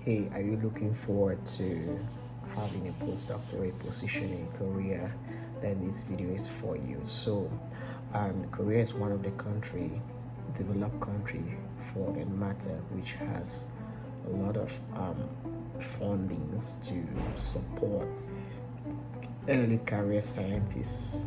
Hey, are you looking forward to having a postdoctorate position in Korea? Then this video is for you. Korea is one of the developed country for the matter, which has a lot of fundings to support early career scientists.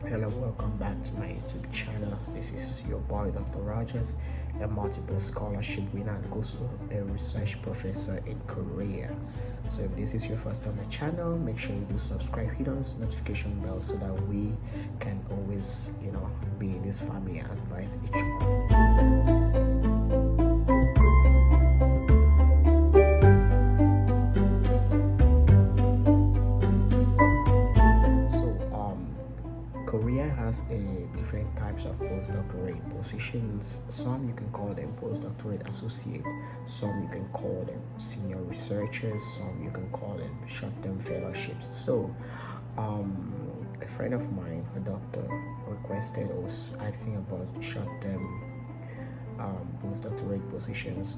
Hello, welcome back to my YouTube channel. This is your boy Dr. Rogers, a multiple scholarship winner and also a research professor in Korea. So if this is your first time on my channel, make sure you do subscribe, hit on the notification bell so that we can always, be in this family and advise each other. Korea has different types of postdoctorate positions. Some you can call them postdoctorate associate, some you can call them senior researchers, some you can call them short-term fellowships. A friend of mine, a doctor, requested or was asking about short-term postdoctorate positions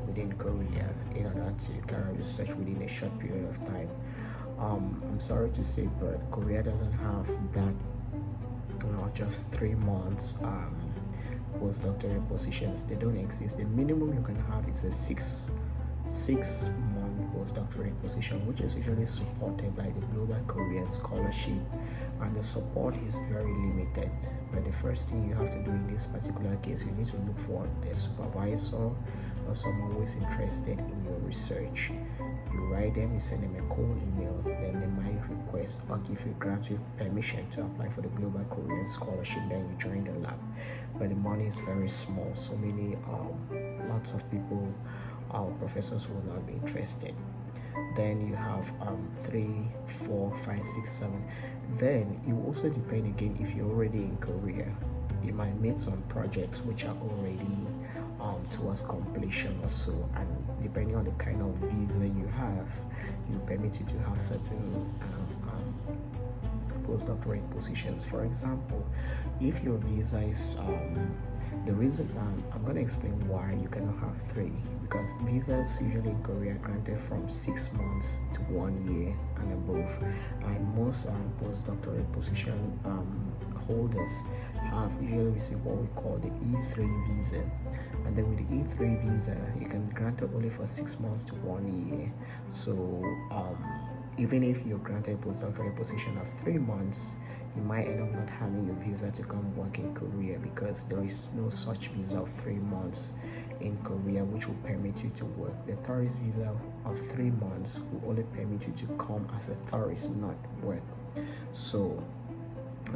within Korea in order to carry research within a short period of time. I'm sorry to say, but Korea doesn't have that, just 3 months postdoctorate positions. They don't exist. The minimum you can have is a six-month postdoctorate position, which is usually supported by the Global Korean Scholarship, and the support is very limited. But the first thing you have to do in this particular case, you need to look for a supervisor or someone who is interested in your research. You write them, you send them a cold email, then they might request or give you grant you permission to apply for the Global Korean Scholarship, then you join the lab. But the money is very small, so many lots of people, our professors will not be interested. Then you have 3, 4, 5, 6, 7. Then it will also depend again if you're already in Korea. You might meet some projects which are already towards completion or so, and depending on the kind of visa you have, you permit you to have certain postdoctorate positions. For example, if your visa is the reason I'm going to explain why you cannot have 3, because visas usually in Korea are granted from 6 months to 1 year and above, and most postdoctorate position holders have usually received what we call the E3 visa, and then with the E3 visa you can be granted only for 6 months to 1 year. So even if you're granted a postdoctorate position of 3 months, you might end up not having your visa to come work in Korea, because there is no such visa of 3 months in Korea which will permit you to work. The tourist visa of 3 months will only permit you to come as a tourist, not work. So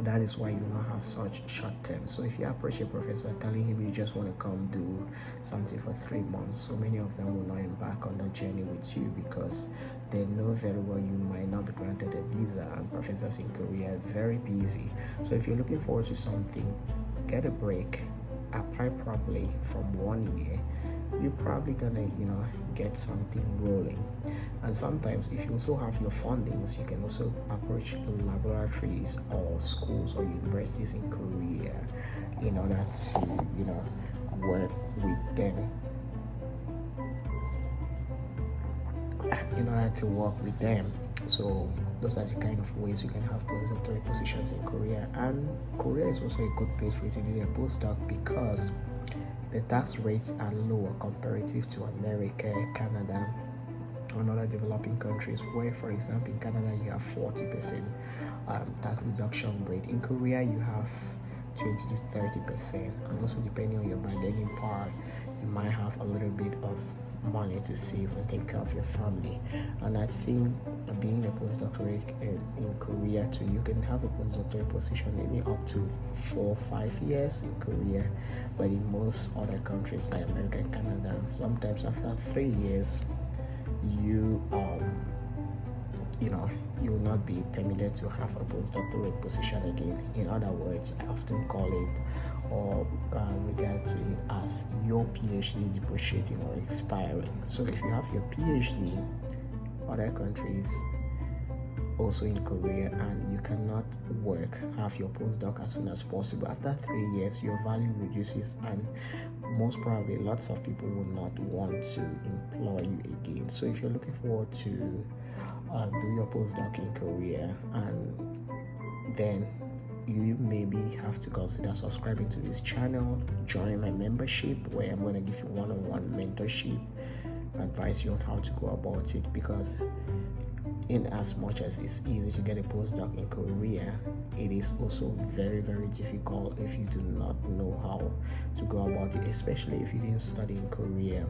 that is why you not have such short term. So if you approach a professor telling him you just want to come do something for 3 months, so many of them will not embark on the journey with you, because they know very well you might not be granted a visa, and professors in Korea are very busy. So if you're looking forward to something, get a break, apply properly from 1 year. You're probably gonna get something rolling. And sometimes if you also have your fundings, you can also approach laboratories or schools or universities in Korea in order to work with them, so those are the kind of ways you can have postdoctorate positions in Korea. And Korea is also a good place for you to do a postdoc, because the tax rates are lower comparative to America, Canada, and other developing countries, where, for example, in Canada you have 40% tax deduction rate. In Korea you have 20 to 30%, and also depending on your bargaining power, you might have a little bit of money to save and take care of your family. And I think being a postdoctorate in Korea too, you can have a postdoctorate position maybe up to 4 or 5 years in Korea, but in most other countries like America and Canada, sometimes after 3 years you you will not be permitted to have a postdoctorate position again. In other words, I often call it or regard to it as your PhD depreciating or expiring. So if you have your PhD, other countries also in Korea, and you cannot have your postdoc as soon as possible. After 3 years, your value reduces, and most probably lots of people will not want to employ you again. So if you're looking forward to do your postdoc in Korea, and then you maybe have to consider subscribing to this channel, join my membership where I'm going to give you one-on-one mentorship, advise you on how to go about it, because in as much as it's easy to get a postdoc in Korea, it is also very, very difficult if you do not know how to go about it, especially if you didn't study in Korea.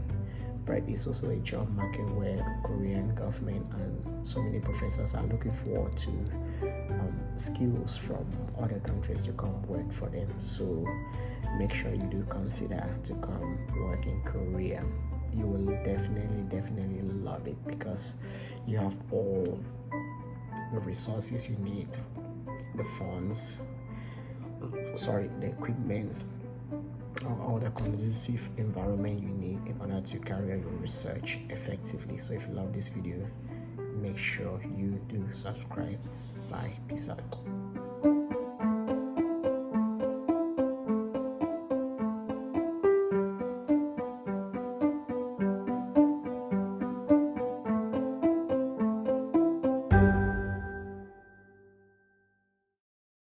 But it's also a job market where Korean government and so many professors are looking forward to skills from other countries to come work for them. So make sure you do consider to come work in Korea. You will definitely love it, because you have all the resources you need, the funds, the equipment, all the conducive environment you need in order to carry out your research effectively. So if you love this video, make sure you do subscribe. Bye. Peace out.